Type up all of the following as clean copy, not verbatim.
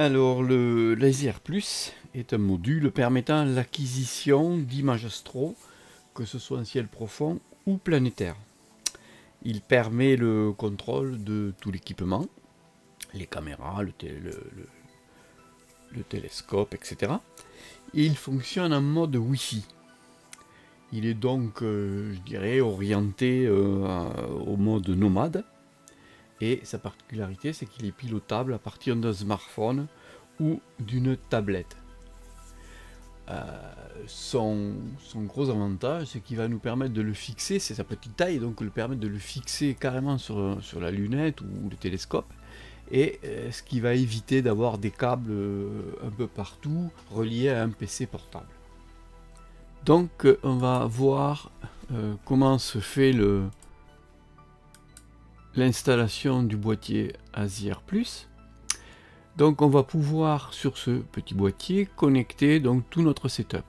Alors, le Laser Plus est un module permettant l'acquisition d'images astro, que ce soit en ciel profond ou planétaire. Il permet le contrôle de tout l'équipement, les caméras, le télescope, etc. Et il fonctionne en mode Wi-Fi. Il est donc, je dirais, orienté au mode nomade. Et sa particularité, c'est qu'il est pilotable à partir d'un smartphone ou d'une tablette. Son gros avantage, c'est qu'il va nous permettre de le fixer, c'est sa petite taille, donc le permettre de le fixer carrément sur la lunette ou le télescope, et ce qui va éviter d'avoir des câbles un peu partout reliés à un PC portable. Donc on va voir comment se fait l'installation du boîtier ASIR Plus. Donc on va pouvoir sur ce petit boîtier connecter donc tout notre setup.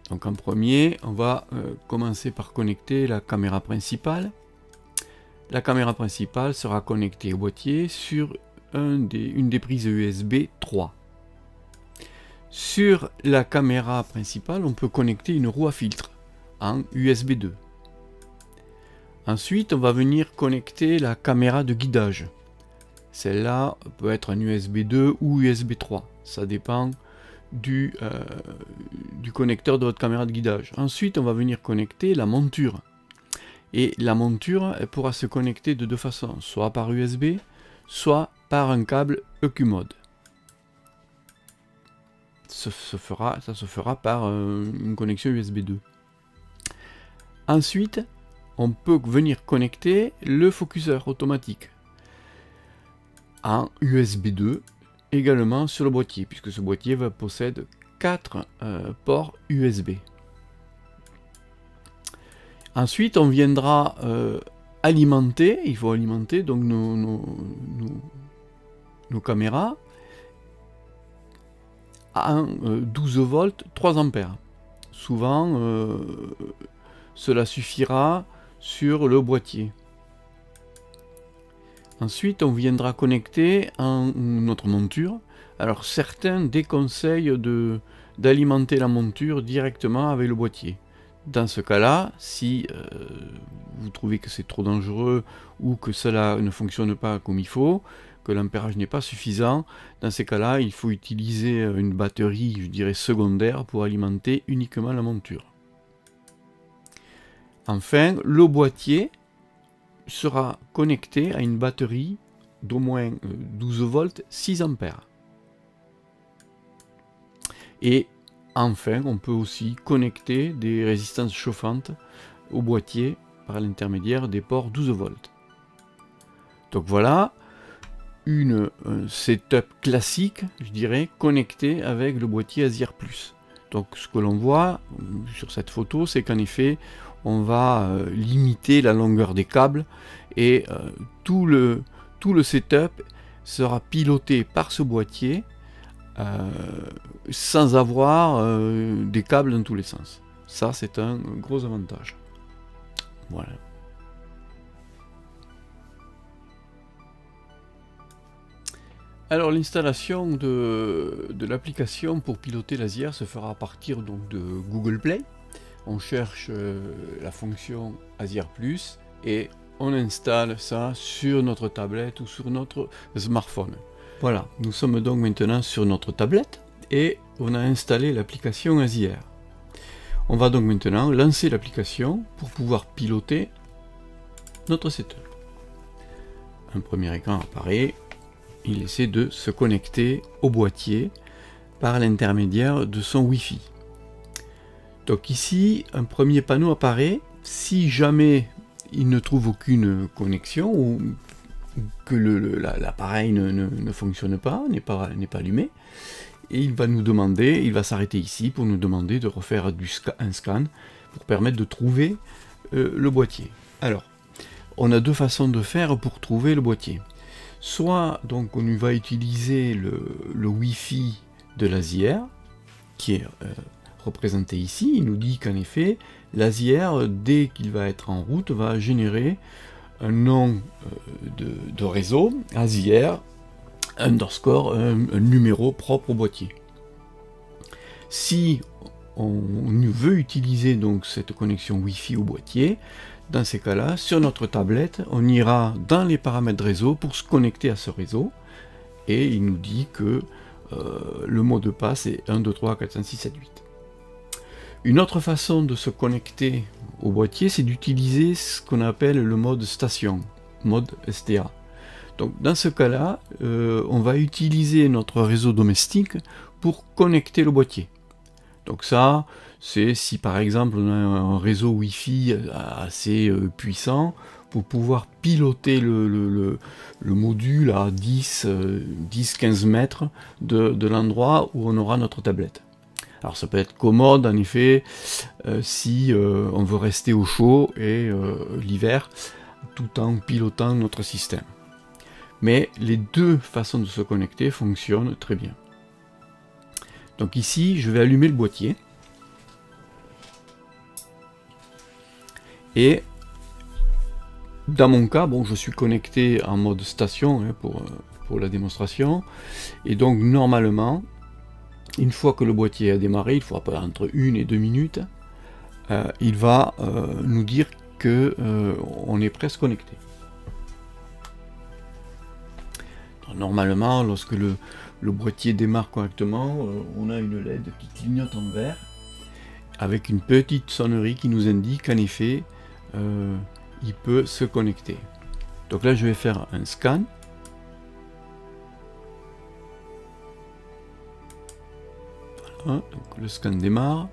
Donc en premier, on va commencer par connecter la caméra principale. La caméra principale sera connectée au boîtier sur une des prises USB 3. Sur la caméra principale, on peut connecter une roue à filtre en USB 2. Ensuite, on va venir connecter la caméra de guidage. Celle-là peut être en USB 2 ou USB 3. Ça dépend du connecteur de votre caméra de guidage. Ensuite, on va venir connecter la monture. Et la monture, elle pourra se connecter de deux façons, soit par USB, soit par un câble EcuMode. Ça se fera par une connexion USB 2. Ensuite, on peut venir connecter le focuseur automatique en USB 2 également sur le boîtier, puisque ce boîtier possède 4 ports USB. Ensuite, on viendra alimenter, il faut alimenter donc nos caméras en 12 volts 3 ampères. Souvent, cela suffira sur le boîtier. Ensuite, on viendra connecter notre monture. Alors, certains déconseillent d'alimenter la monture directement avec le boîtier. Dans ce cas-là, si vous trouvez que c'est trop dangereux ou que cela ne fonctionne pas comme il faut, que l'ampérage n'est pas suffisant, dans ces cas-là, il faut utiliser une batterie, je dirais, secondaire pour alimenter uniquement la monture. Enfin, le boîtier sera connecté à une batterie d'au moins 12 volts 6 ampères. Et enfin, on peut aussi connecter des résistances chauffantes au boîtier par l'intermédiaire des ports 12 volts. Donc voilà un setup classique, je dirais, connecté avec le boîtier ASIR Plus. Donc ce que l'on voit sur cette photo, c'est qu'en effet, on va limiter la longueur des câbles et tout le setup sera piloté par ce boîtier sans avoir des câbles dans tous les sens. Ça, c'est un gros avantage. Voilà. Alors l'installation de l'application pour piloter l'ASIR se fera à partir donc de Google Play. On cherche la fonction ASIR Plus et on installe ça sur notre tablette ou sur notre smartphone. Voilà, nous sommes donc maintenant sur notre tablette et on a installé l'application ASIR. On va donc maintenant lancer l'application pour pouvoir piloter notre setup. Un premier écran apparaît, il essaie de se connecter au boîtier par l'intermédiaire de son Wi-Fi. Donc ici, un premier panneau apparaît. Si jamais il ne trouve aucune connexion ou que l'appareil ne fonctionne pas, n'est pas allumé, et il va nous demander, il va s'arrêter ici pour nous demander de refaire un scan pour permettre de trouver le boîtier. Alors, on a deux façons de faire pour trouver le boîtier. Soit donc on va utiliser le Wi-Fi de l'ASIR, qui est représenté ici. Il nous dit qu'en effet, l'ASIR, dès qu'il va être en route, va générer un nom de réseau, ASIR underscore, un numéro propre au boîtier. Si on veut utiliser donc cette connexion Wi-Fi au boîtier, dans ces cas-là, sur notre tablette, on ira dans les paramètres réseau pour se connecter à ce réseau, et il nous dit que le mot de passe est 1, 2, 3, 4, 5, 6, 7, 8. Une autre façon de se connecter au boîtier, c'est d'utiliser ce qu'on appelle le mode station, mode STA. Donc dans ce cas-là, on va utiliser notre réseau domestique pour connecter le boîtier. Donc ça, c'est si par exemple on a un réseau Wi-Fi assez puissant pour pouvoir piloter le module à 10-15 mètres de l'endroit où on aura notre tablette. Alors ça peut être commode en effet si on veut rester au chaud et l'hiver tout en pilotant notre système. Mais les deux façons de se connecter fonctionnent très bien. Donc ici, je vais allumer le boîtier. Et dans mon cas, bon, je suis connecté en mode station hein, pour la démonstration. Et donc normalement, une fois que le boîtier a démarré, il faut entre 1 et 2 minutes, il va nous dire que on est presque connecté. Normalement, lorsque le boîtier démarre correctement, on a une LED qui clignote en vert avec une petite sonnerie qui nous indique qu'en effet il peut se connecter. Donc là je vais faire un scan. Voilà, donc le scan démarre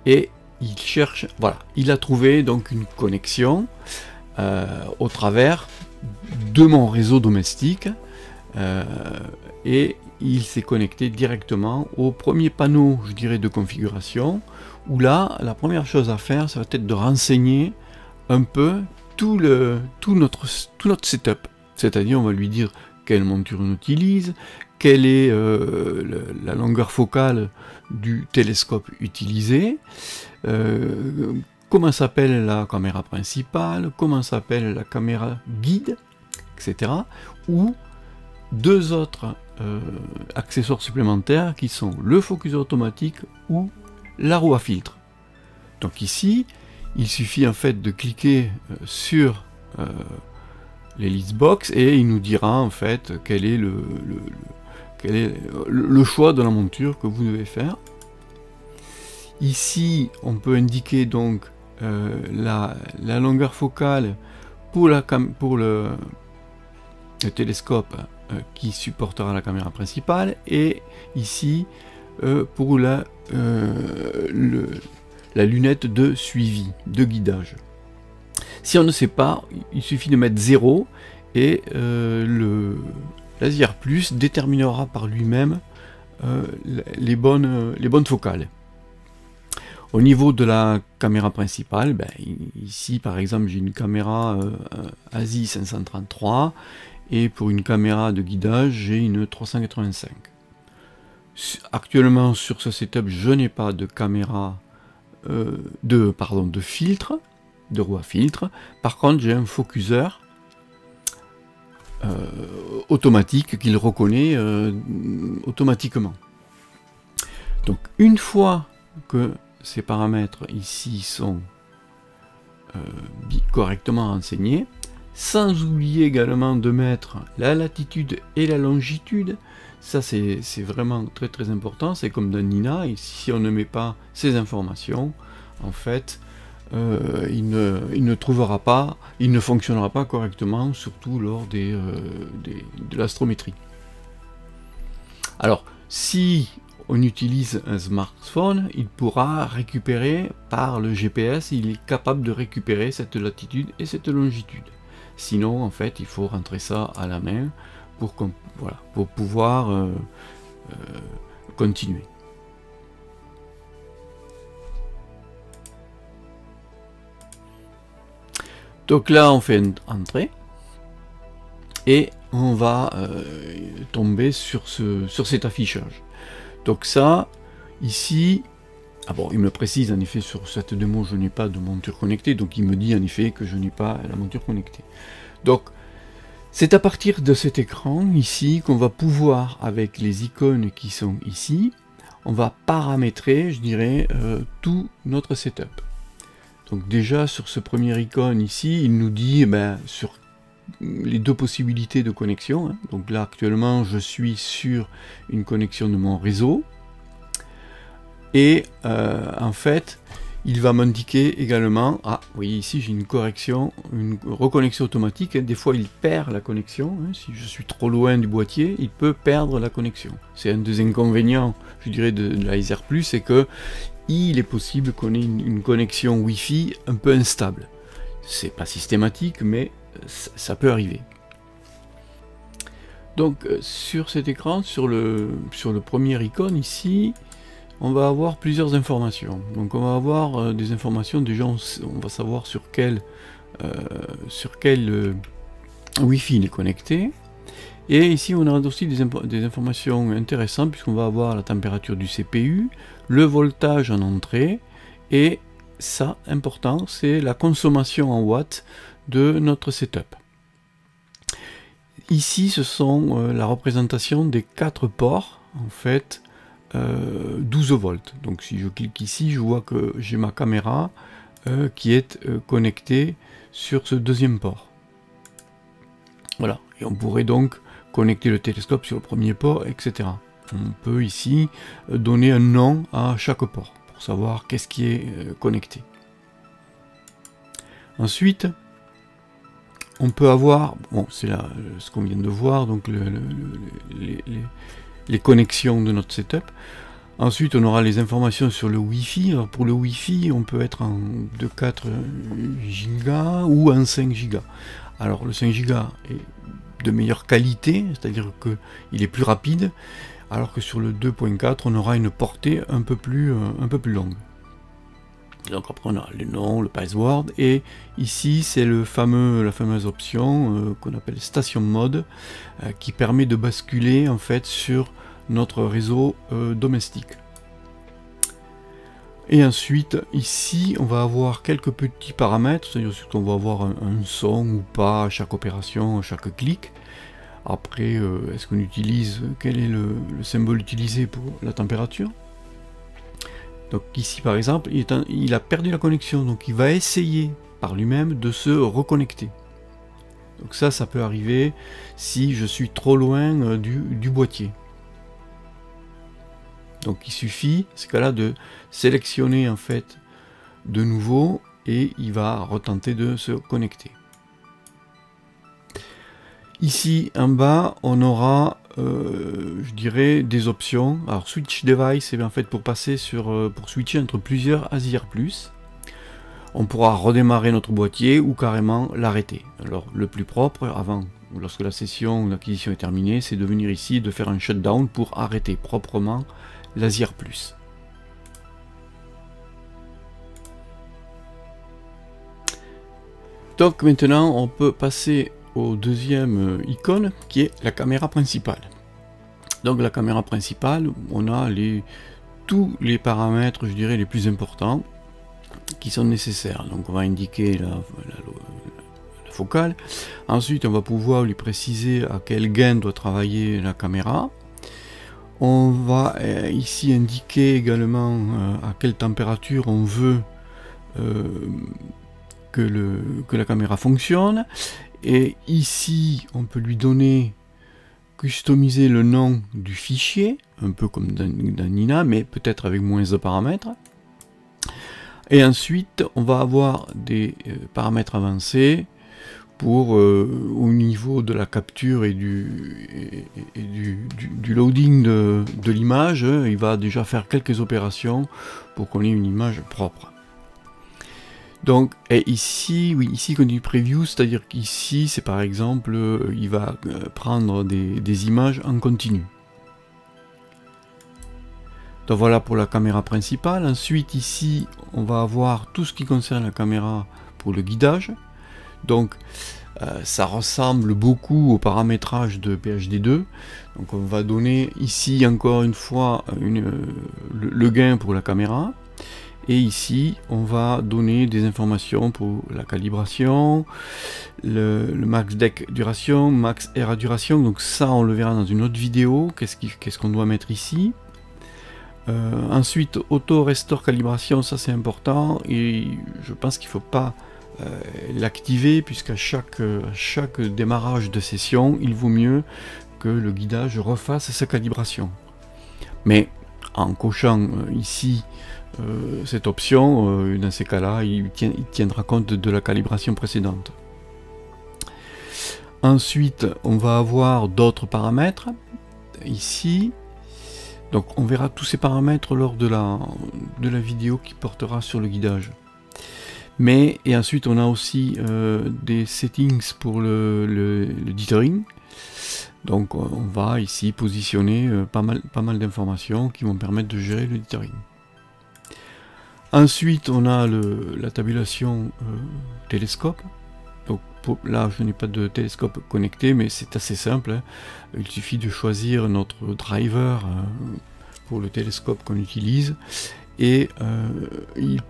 et il cherche, voilà, il a trouvé donc une connexion au travers de mon réseau domestique et il s'est connecté directement au premier panneau, je dirais, de configuration, où là, la première chose à faire, ça va être de renseigner un peu tout notre setup. C'est-à-dire, on va lui dire quelle monture on utilise, quelle est la longueur focale du télescope utilisé, comment s'appelle la caméra principale, comment s'appelle la caméra guide, etc. Ou deux autres accessoires supplémentaires qui sont le focuseur automatique ou la roue à filtre. Donc ici, il suffit en fait de cliquer sur les list box et il nous dira en fait quel est le choix de la monture que vous devez faire. Ici, on peut indiquer donc la longueur focale pour le télescope qui supportera la caméra principale, et ici pour la lunette de suivi, de guidage. Si on ne sait pas, il suffit de mettre 0 et l'Azier Plus déterminera par lui-même les bonnes focales. Au niveau de la caméra principale, ben, ici par exemple j'ai une caméra ASI 533 et pour une caméra de guidage j'ai une 385. Actuellement sur ce setup je n'ai pas de caméra de filtre, de roue à filtre. Par contre j'ai un focuseur automatique qu'il reconnaît automatiquement. Donc une fois que ces paramètres ici sont correctement renseignés, sans oublier également de mettre la latitude et la longitude. Ça c'est vraiment très important, c'est comme dans Nina, et si on ne met pas ces informations, en fait il ne fonctionnera pas correctement, surtout lors de l'astrométrie. Alors si on utilise un smartphone, il pourra récupérer par le GPS, il est capable de récupérer cette latitude et cette longitude. Sinon, en fait, il faut rentrer ça à la main pour pouvoir continuer. Donc là, on fait une entrée et on va tomber sur cet affichage. Donc ça, ici, ah bon, il me précise en effet sur cette démo, je n'ai pas de monture connectée, donc il me dit en effet que je n'ai pas la monture connectée. Donc, C'est à partir de cet écran ici qu'on va pouvoir, avec les icônes qui sont ici, on va paramétrer, je dirais, tout notre setup. Donc déjà sur ce premier icône ici, il nous dit sur les deux possibilités de connexion. Hein. Donc là actuellement je suis sur une connexion de mon réseau. Et en fait, il va m'indiquer également, ah oui, ici j'ai une correction, une reconnexion automatique. Hein. Des fois il perd la connexion. Hein. Si je suis trop loin du boîtier, il peut perdre la connexion. C'est un des inconvénients, je dirais, de la SR+, c'est que il est possible qu'on ait une connexion Wi-Fi un peu instable. C'est pas systématique, mais ça peut arriver. Donc sur cet écran, sur le premier icône ici, on va avoir plusieurs informations. Donc on va avoir des informations, déjà on va savoir sur quel Wi-Fi il est connecté. Et ici on aura aussi des informations intéressantes, puisqu'on va avoir la température du CPU, le voltage en entrée, et ça, important, c'est la consommation en watts de notre setup. Ici, ce sont la représentation des 4 ports, en fait, 12 volts. Donc si je clique ici, je vois que j'ai ma caméra qui est connectée sur ce deuxième port. Voilà, et on pourrait donc connecter le télescope sur le premier port, etc. On peut ici donner un nom à chaque port pour savoir qu'est-ce qui est connecté. Ensuite, on peut avoir, bon, c'est là ce qu'on vient de voir, donc les connexions de notre setup. Ensuite, on aura les informations sur le Wi-Fi. Alors pour le Wi-Fi, on peut être en 2,4 Go ou en 5 Go. Alors le 5 Go est de meilleure qualité, c'est-à-dire qu'il est plus rapide, alors que sur le 2.4, on aura une portée un peu plus longue. Donc après on a le nom, le password, et ici c'est la fameuse option qu'on appelle Station Mode, qui permet de basculer en fait sur notre réseau domestique. Et ensuite ici on va avoir quelques petits paramètres, c'est-à-dire qu'on va avoir un son ou pas à chaque opération, à chaque clic. Après, est-ce qu'on utilise, quel est le symbole utilisé pour la température? Donc ici par exemple, il a perdu la connexion, donc il va essayer par lui-même de se reconnecter. Donc ça peut arriver si je suis trop loin du boîtier. Donc il suffit, dans ce cas-là, de sélectionner en fait de nouveau et il va retenter de se connecter. Ici en bas, on aura, je dirais, des options. Alors switch device, c'est en fait pour passer pour switcher entre plusieurs ASIR+. On pourra redémarrer notre boîtier ou carrément l'arrêter. Alors le plus propre, avant, lorsque la session ou l'acquisition est terminée, c'est de venir ici et de faire un shutdown pour arrêter proprement l'ASIR+. Donc maintenant, on peut passer au deuxième icône qui est la caméra principale. Donc la caméra principale, on a tous les paramètres, je dirais, les plus importants qui sont nécessaires. Donc on va indiquer la focale. Ensuite, on va pouvoir lui préciser à quel gain doit travailler la caméra. On va ici indiquer également à quelle température on veut que la caméra fonctionne. Et ici, on peut lui donner, customiser le nom du fichier, un peu comme dans Nina, mais peut-être avec moins de paramètres. Et ensuite, on va avoir des paramètres avancés pour au niveau de la capture et du loading de l'image. Il va déjà faire quelques opérations pour qu'on ait une image propre. Donc, et ici, oui, ici continue preview, c'est-à-dire qu'ici, c'est par exemple, il va prendre des images en continu. Donc voilà pour la caméra principale. Ensuite, ici, on va avoir tout ce qui concerne la caméra pour le guidage. Donc, ça ressemble beaucoup au paramétrage de PHD2. Donc, on va donner ici encore une fois le gain pour la caméra. Et ici, on va donner des informations pour la calibration, le max DEC duration, max RA duration. Donc ça, on le verra dans une autre vidéo. Qu'est-ce qu'on doit mettre ici? Ensuite, auto restore calibration, ça c'est important. Et je pense qu'il ne faut pas l'activer, puisqu'à chaque démarrage de session, il vaut mieux que le guidage refasse sa calibration. Mais en cochant ici cette option, dans ces cas-là, il tiendra compte de la calibration précédente. Ensuite, on va avoir d'autres paramètres ici. Donc on verra tous ces paramètres lors de la vidéo qui portera sur le guidage. Et ensuite on a aussi des settings pour le dithering. Donc on va ici positionner pas mal d'informations qui vont permettre de gérer le dithering. Ensuite on a la tabulation télescope. Donc là je n'ai pas de télescope connecté, mais c'est assez simple, hein. Il suffit de choisir notre driver pour le télescope qu'on utilise et il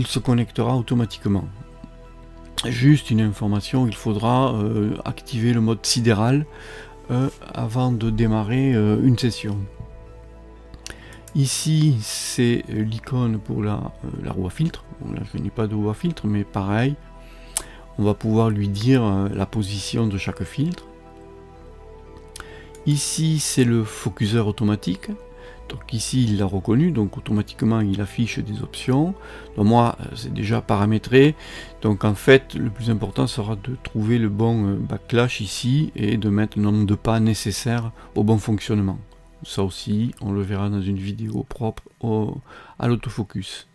se connectera automatiquement. Juste une information, il faudra activer le mode sidéral avant de démarrer une session. Ici c'est l'icône pour la roue à filtre. Bon, là je n'ai pas de roue à filtre, mais pareil, on va pouvoir lui dire la position de chaque filtre. Ici c'est le focuseur automatique. Donc ici il l'a reconnu, donc automatiquement il affiche des options. Donc moi c'est déjà paramétré, donc en fait le plus important sera de trouver le bon backlash ici et de mettre le nombre de pas nécessaires au bon fonctionnement. Ça aussi on le verra dans une vidéo propre à l'autofocus.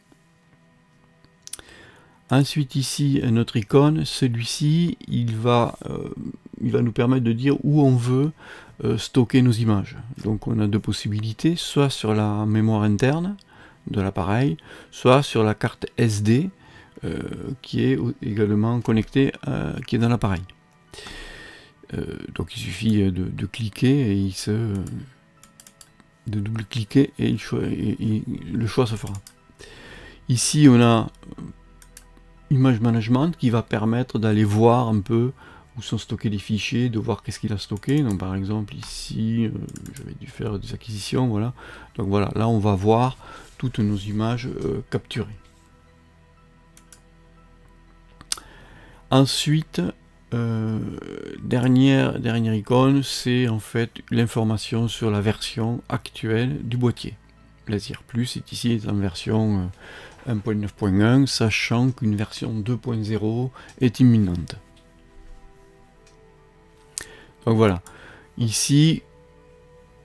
Ensuite ici notre icône, celui-ci il va nous permettre de dire où on veut stocker nos images. Donc on a deux possibilités, soit sur la mémoire interne de l'appareil, soit sur la carte SD qui est également connectée, qui est dans l'appareil. Donc il suffit de cliquer et de double-cliquer et le choix se fera. Ici on a Image Management qui va permettre d'aller voir un peu où sont stockés les fichiers, de voir qu'est-ce qu'il a stocké. Donc par exemple ici, j'avais dû faire des acquisitions, voilà. Donc voilà, là on va voir toutes nos images capturées. Ensuite, dernière icône, c'est en fait l'information sur la version actuelle du boîtier. Laser Plus est ici en version 1.9.1, sachant qu'une version 2.0 est imminente. Donc voilà, ici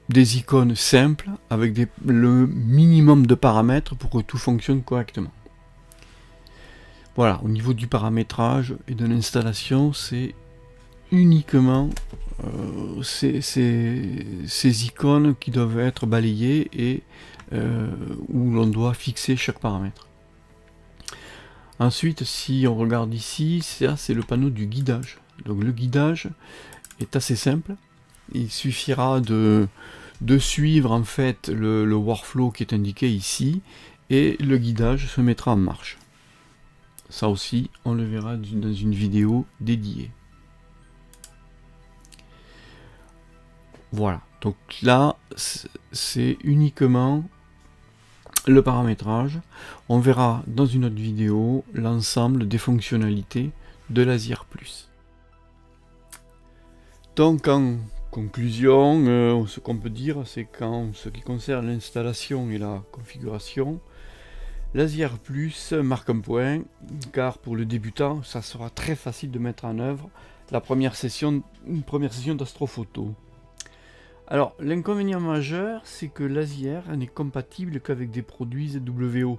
des icônes simples avec le minimum de paramètres pour que tout fonctionne correctement. Voilà, au niveau du paramétrage et de l'installation, c'est uniquement ces icônes qui doivent être balayées et où l'on doit fixer chaque paramètre. Ensuite, si on regarde ici, ça c'est le panneau du guidage. Donc le guidage est assez simple. Il suffira de suivre en fait le workflow qui est indiqué ici et le guidage se mettra en marche. Ça aussi, on le verra dans une vidéo dédiée. Voilà, donc là, c'est uniquement le paramétrage. On verra dans une autre vidéo l'ensemble des fonctionnalités de Laser Plus. Donc en conclusion, ce qu'on peut dire, c'est qu'en ce qui concerne l'installation et la configuration, Laser Plus marque un point, car pour le débutant, ça sera très facile de mettre en œuvre une première session d'astrophoto. Alors, l'inconvénient majeur, c'est que Laser n'est compatible qu'avec des produits ZWO.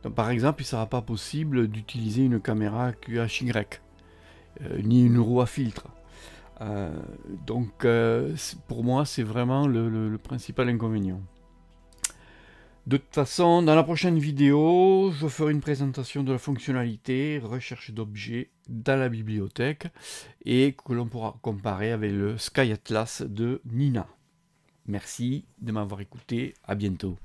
Donc, par exemple, il ne sera pas possible d'utiliser une caméra QHY, ni une roue à filtre. Donc, pour moi, c'est vraiment le principal inconvénient. De toute façon, dans la prochaine vidéo, je ferai une présentation de la fonctionnalité recherche d'objets dans la bibliothèque et que l'on pourra comparer avec le Sky Atlas de Nina. Merci de m'avoir écouté, à bientôt.